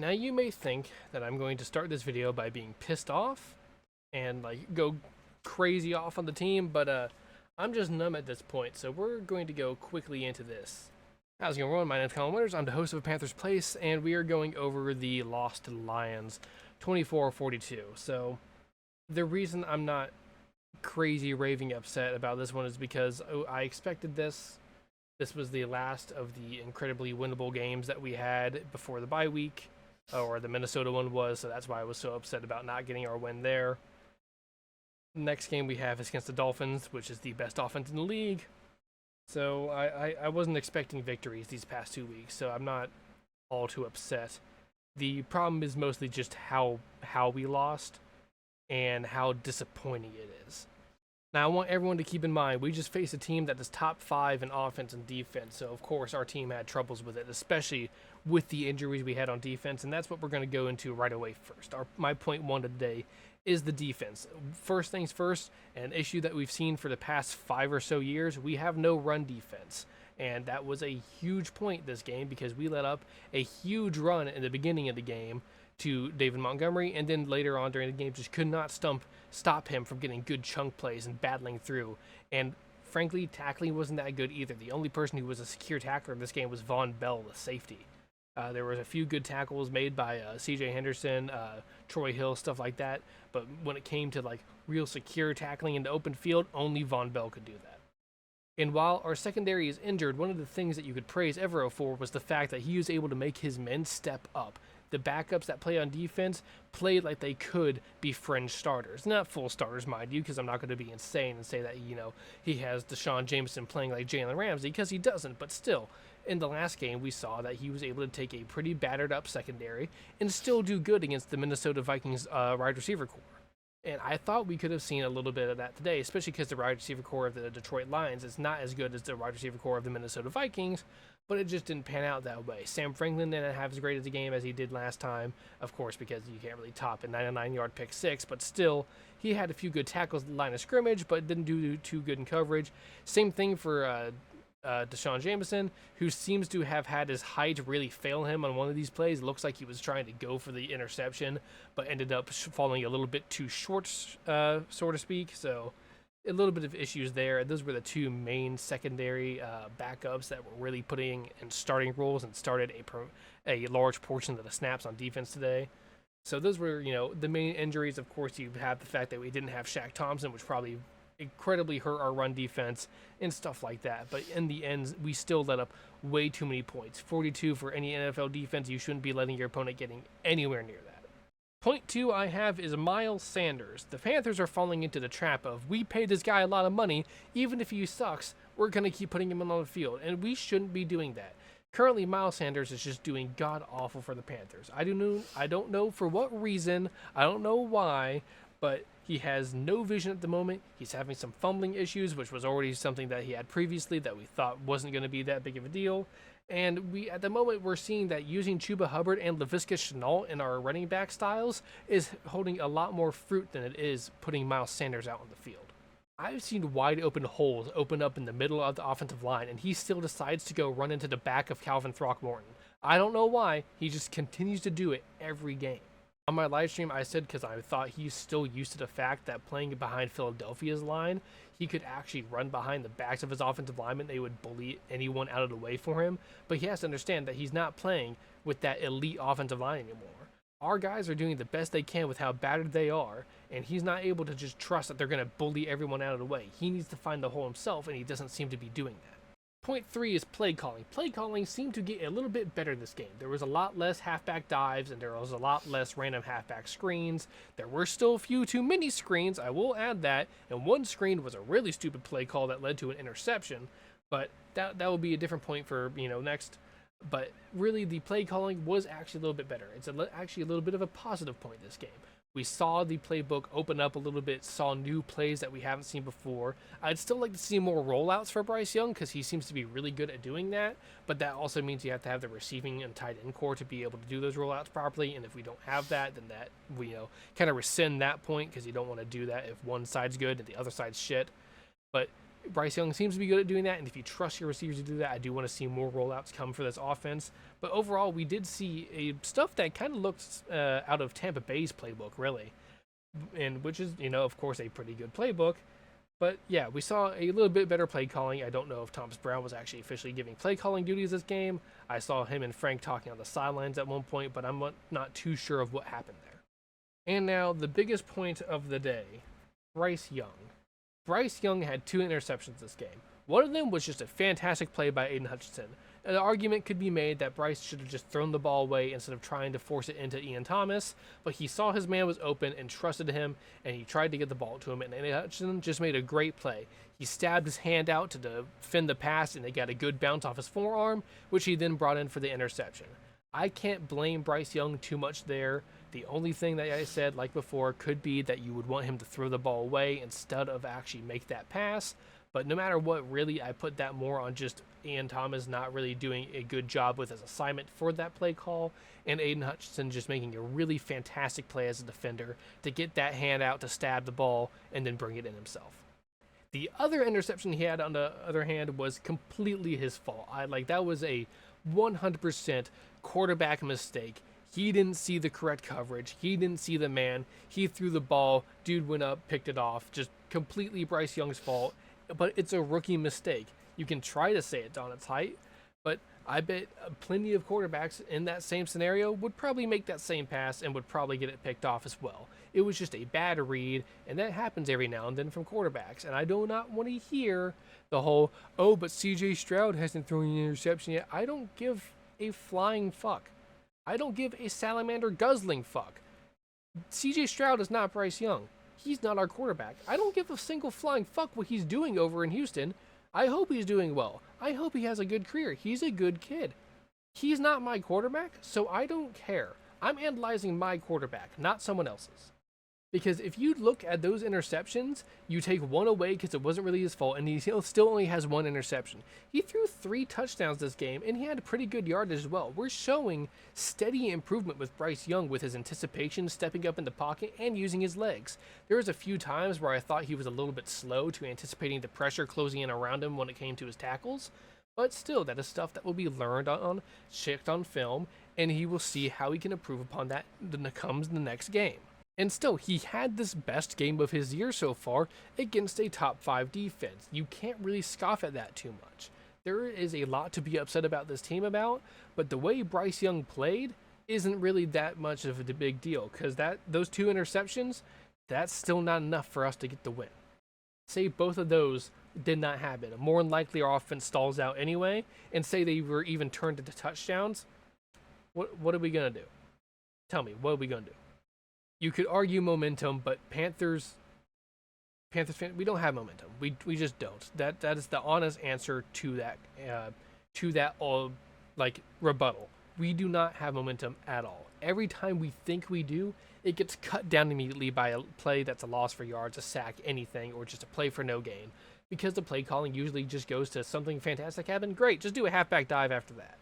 Now you may think that I'm going to start this video by being pissed off and like go crazy off on the team, but I'm just numb at this point, so we're going to go quickly into this. How's it going? My name's Colin Winters. I'm the host of Panthers Place, and we are going over the loss to the Lions, 24-42. So the reason I'm not crazy raving upset about this one is because I expected this. This was the last of the incredibly winnable games that we had before the bye week, or the Minnesota one was, so that's why I was so upset about not getting our win there. Next game we have is against the Dolphins, which is the best offense in the league. So I wasn't expecting victories these past 2 weeks, so I'm not all too upset. The problem is mostly just how we lost and how disappointing it is. Now, I want everyone to keep in mind, we just faced a team that is top 5 in offense and defense, so of course our team had troubles with it, especially with the injuries we had on defense, and that's what we're going to go into right away first. My point one today is the defense. First things first, an issue that we've seen for the past 5 or so years, we have no run defense. And that was a huge point this game because we let up a huge run in the beginning of the game to David Montgomery, and then later on during the game just could not stop him from getting good chunk plays and battling through. And frankly, tackling wasn't that good either. The only person who was a secure tackler in this game was Von Bell, the safety. There was a few good tackles made by C.J. Henderson, Troy Hill, stuff like that. But when it came to like real secure tackling in the open field, only Von Bell could do that. And while our secondary is injured, one of the things that you could praise Evero for was the fact that he was able to make his men step up. The backups that play on defense played like they could be fringe starters. Not full starters, mind you, because I'm not going to be insane and say that, he has Deshaun Jameson playing like Jalen Ramsey, because he doesn't. But still, in the last game, we saw that he was able to take a pretty battered up secondary and still do good against the Minnesota Vikings wide receiver core. And I thought we could have seen a little bit of that today, especially because the wide receiver core of the Detroit Lions is not as good as the wide receiver core of the Minnesota Vikings, but it just didn't pan out that way. Sam Franklin didn't have as great as a game as he did last time, of course, because you can't really top a 99-yard pick six, but still, he had a few good tackles at the line of scrimmage, but didn't do too good in coverage. Same thing for Deshaun Jameson, who seems to have had his height really fail him on one of these plays. It looks like he was trying to go for the interception, but ended up falling a little bit too short, so to speak. So a little bit of issues there. Those were the two main secondary backups that were really putting in starting roles and started a large portion of the snaps on defense today. So those were, the main injuries. Of course, you have the fact that we didn't have Shaq Thompson, which probably incredibly hurt our run defense and stuff like that. But in the end, we still let up way too many points. 42 for any NFL defense. You shouldn't be letting your opponent getting anywhere near that. Point two I have is Miles Sanders. The Panthers are falling into the trap of, we paid this guy a lot of money, even if he sucks, we're going to keep putting him on the field, and we shouldn't be doing that. Currently, Miles Sanders is just doing god-awful for the Panthers. I don't know for what reason, I don't know why, but he has no vision at the moment. He's having some fumbling issues, which was already something that he had previously that we thought wasn't going to be that big of a deal. And at the moment, we're seeing that using Chuba Hubbard and Laviska Shenault in our running back styles is holding a lot more fruit than it is putting Miles Sanders out on the field. I've seen wide open holes open up in the middle of the offensive line, and he still decides to go run into the back of Calvin Throckmorton. I don't know why. He just continues to do it every game. On my live stream, I said because I thought he's still used to the fact that playing behind Philadelphia's line, he could actually run behind the backs of his offensive linemen. They would bully anyone out of the way for him. But he has to understand that he's not playing with that elite offensive line anymore. Our guys are doing the best they can with how battered they are, and he's not able to just trust that they're going to bully everyone out of the way. He needs to find the hole himself, and he doesn't seem to be doing that. Point three is play calling. Play calling seemed to get a little bit better this game. There was a lot less halfback dives, and there was a lot less random halfback screens. There were still a few too many screens, I will add that, and one screen was a really stupid play call that led to an interception, but that will be a different point for, next. But really, the play calling was actually a little bit better. It's actually a little bit of a positive point this game. We saw the playbook open up a little bit, saw new plays that we haven't seen before. I'd still like to see more rollouts for Bryce Young because he seems to be really good at doing that, but that also means you have to have the receiving and tight end core to be able to do those rollouts properly, and if we don't have that, then that we kind of rescind that point because you don't want to do that if one side's good and the other side's shit. But Bryce Young seems to be good at doing that, and if you trust your receivers to do that, I do want to see more rollouts come for this offense. But overall, we did see stuff that kind of looks out of Tampa Bay's playbook, really, and which is, of course, a pretty good playbook. But yeah, we saw a little bit better play calling. I don't know if Thomas Brown was actually officially giving play calling duties this game. I saw him and Frank talking on the sidelines at one point, but I'm not too sure of what happened there. And now the biggest point of the day, Bryce Young. Bryce Young had 2 interceptions this game. One of them was just a fantastic play by Aiden Hutchinson. An argument could be made that Bryce should have just thrown the ball away instead of trying to force it into Ian Thomas, but he saw his man was open and trusted him, and he tried to get the ball to him, and Aiden Hutchinson just made a great play. He stabbed his hand out to defend the pass, and they got a good bounce off his forearm, which he then brought in for the interception. I can't blame Bryce Young too much there. The only thing that I said, like before, could be that you would want him to throw the ball away instead of actually make that pass. But no matter what, really, I put that more on just Ian Thomas not really doing a good job with his assignment for that play call, and Aiden Hutchinson just making a really fantastic play as a defender to get that hand out to stab the ball and then bring it in himself. The other interception he had, on the other hand, was completely his fault. That was a 100% quarterback mistake. He didn't see the correct coverage. He didn't see the man. He threw the ball. Dude went up, picked it off. Just completely Bryce Young's fault. But it's a rookie mistake. You can try to say it's on its height, but I bet plenty of quarterbacks in that same scenario would probably make that same pass and would probably get it picked off as well. It was just a bad read, and that happens every now and then from quarterbacks. And I do not want to hear the whole, oh, but CJ Stroud hasn't thrown an interception yet. I don't give a flying fuck. I don't give a salamander guzzling fuck. CJ Stroud is not Bryce Young. He's not our quarterback. I don't give a single flying fuck what he's doing over in Houston. I hope he's doing well. I hope he has a good career. He's a good kid. He's not my quarterback, so I don't care. I'm analyzing my quarterback, not someone else's. Because if you look at those interceptions, you take one away because it wasn't really his fault, and he still only has 1 interception. He threw 3 touchdowns this game, and he had a pretty good yardage as well. We're showing steady improvement with Bryce Young with his anticipation, stepping up in the pocket, and using his legs. There was a few times where I thought he was a little bit slow to anticipating the pressure closing in around him when it came to his tackles. But still, that is stuff that will be learned on, checked on film, and he will see how he can improve upon that when it comes the next game. And still, he had this best game of his year so far against a top 5 defense. You can't really scoff at that too much. There is a lot to be upset about this team about, but the way Bryce Young played isn't really that much of a big deal, because those 2 interceptions, that's still not enough for us to get the win. Say both of those did not happen. More than likely our offense stalls out anyway, and say they were even turned into touchdowns. What are we going to do? Tell me, what are we going to do? You could argue momentum, but Panthers fans, we don't have momentum. We just don't. That is the honest answer to that rebuttal. We do not have momentum at all. Every time we think we do, it gets cut down immediately by a play that's a loss for yards, a sack, anything, or just a play for no gain. Because the play calling usually just goes to something fantastic happened. Great, just do a halfback dive after that.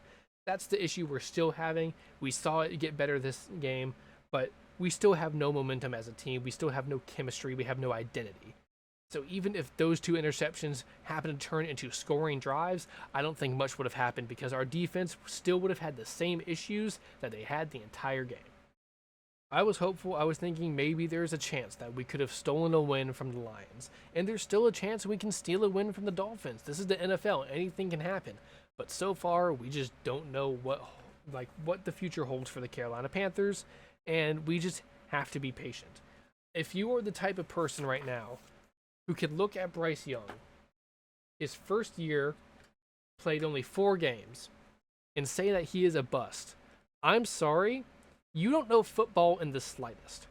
That's the issue we're still having. We saw it get better this game, but we still have no momentum as a team. We still have no chemistry. We have no identity. So even if those 2 interceptions happen to turn into scoring drives, I don't think much would have happened because our defense still would have had the same issues that they had the entire game. I was hopeful. I was thinking maybe there's a chance that we could have stolen a win from the Lions. And there's still a chance we can steal a win from the Dolphins. This is the NFL. Anything can happen. But so far, we just don't know what the future holds for the Carolina Panthers. And we just have to be patient. If you are the type of person right now who can look at Bryce Young, his first year, played only 4 games, and say that he is a bust, I'm sorry, you don't know football in the slightest.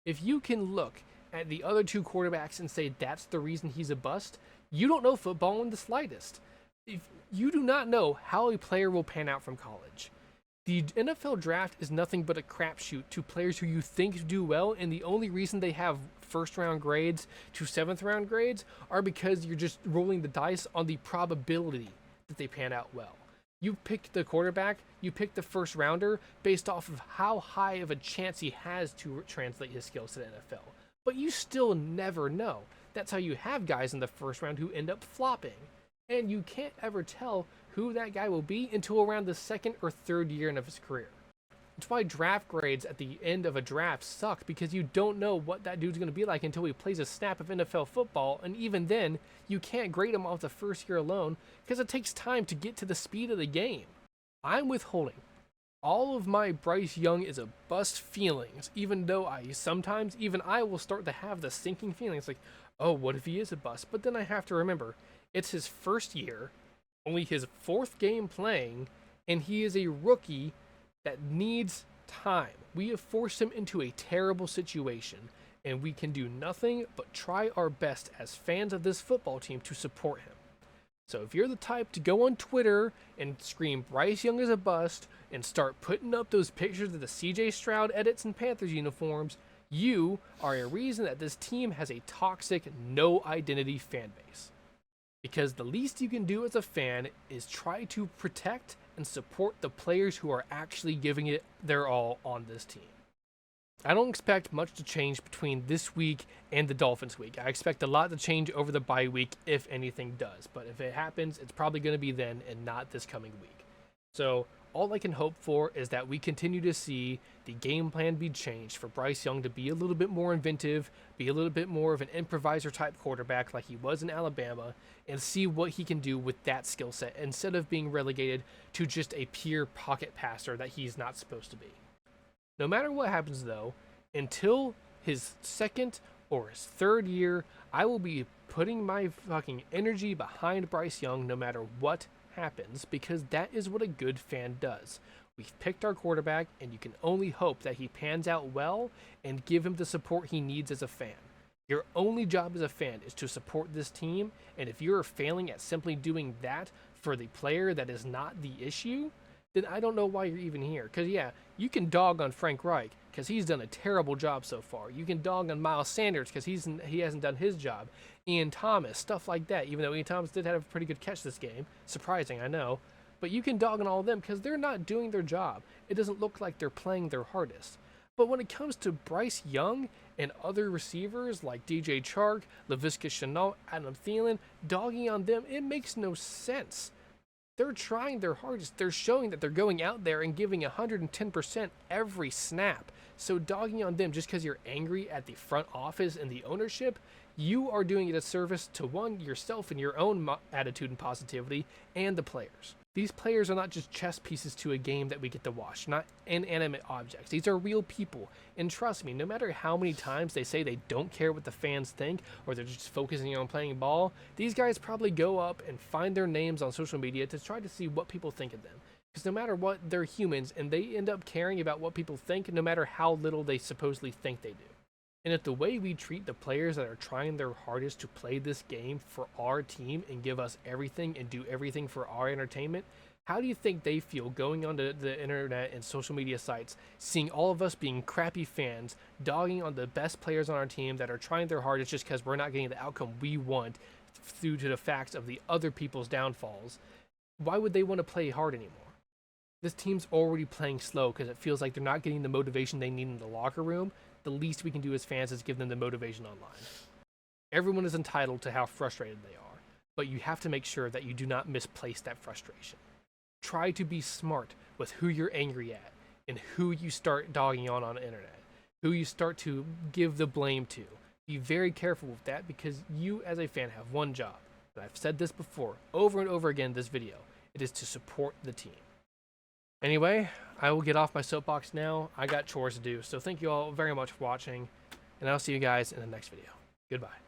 If you can look at the other 2 quarterbacks and say that's the reason he's a bust, you don't know football in the slightest. If you do not know how a player will pan out from college. The NFL draft is nothing but a crapshoot to players who you think do well, and the only reason they have first-round grades to 7th-round grades are because you're just rolling the dice on the probability that they pan out well. You pick the quarterback, you pick the first-rounder based off of how high of a chance he has to translate his skills to the NFL. But you still never know. That's how you have guys in the first round who end up flopping. And you can't ever tell who that guy will be until around the second or third year of his career. That's why draft grades at the end of a draft suck, because you don't know what that dude's going to be like until he plays a snap of NFL football, and even then, you can't grade him off the first year alone because it takes time to get to the speed of the game. I'm withholding all of my Bryce Young is a bust feelings, even though sometimes I will start to have the sinking feelings like, oh, what if he is a bust? But then I have to remember, it's his first year, only his fourth game playing, and he is a rookie that needs time. We have forced him into a terrible situation, and we can do nothing but try our best as fans of this football team to support him. So if you're the type to go on Twitter and scream Bryce Young is a bust and start putting up those pictures of the CJ Stroud edits in Panthers uniforms, you are a reason that this team has a toxic, no identity fan base. Because the least you can do as a fan is try to protect and support the players who are actually giving it their all on this team. I don't expect much to change between this week and the Dolphins week. I expect a lot to change over the bye week if anything does. But if it happens, it's probably going to be then and not this coming week. So all I can hope for is that we continue to see the game plan be changed for Bryce Young to be a little bit more inventive, be a little bit more of an improviser type quarterback like he was in Alabama, and see what he can do with that skill set instead of being relegated to just a pure pocket passer that he's not supposed to be. No matter what happens, though, until his second or his third year, I will be putting my fucking energy behind Bryce Young no matter what happens, because that is what a good fan does. We've picked our quarterback, and you can only hope that he pans out well and give him the support he needs as a fan. Your only job as a fan is to support this team, and if you're failing at simply doing that for the player that is not the issue, then I don't know why you're even here. Because, yeah, you can dog on Frank Reich because he's done a terrible job so far. You can dog on Miles Sanders because he hasn't done his job. Ian Thomas, stuff like that, even though Ian Thomas did have a pretty good catch this game. Surprising, I know. But you can dog on all of them because they're not doing their job. It doesn't look like they're playing their hardest. But when it comes to Bryce Young and other receivers like DJ Chark, Laviska Shenault, Adam Thielen, dogging on them, it makes no sense. They're trying their hardest. They're showing that they're going out there and giving 110% every snap. So dogging on them just because you're angry at the front office and the ownership, you are doing it a service to one, yourself and your own attitude and positivity, and the players. These players are not just chess pieces to a game that we get to watch, not inanimate objects. These are real people. And trust me, no matter how many times they say they don't care what the fans think or they're just focusing on playing ball, these guys probably go up and find their names on social media to try to see what people think of them. Because no matter what, they're humans and they end up caring about what people think no matter how little they supposedly think they do. And if the way we treat the players that are trying their hardest to play this game for our team and give us everything and do everything for our entertainment, how do you think they feel going onto the internet and social media sites, seeing all of us being crappy fans, dogging on the best players on our team that are trying their hardest just because we're not getting the outcome we want due to the facts of the other people's downfalls? Why would they want to play hard anymore? This team's already playing slow because it feels like they're not getting the motivation they need in the locker room. The least we can do as fans is give them the motivation online. Everyone is entitled to how frustrated they are, but you have to make sure that you do not misplace that frustration. Try to be smart with who you're angry at and who you start dogging on the internet, who you start to give the blame to. Be very careful with that because you as a fan have one job, and I've said this before over and over again in this video. It is to support the team. Anyway, I will get off my soapbox now. I got chores to do, so thank you all very much for watching, and I'll see you guys in the next video. Goodbye.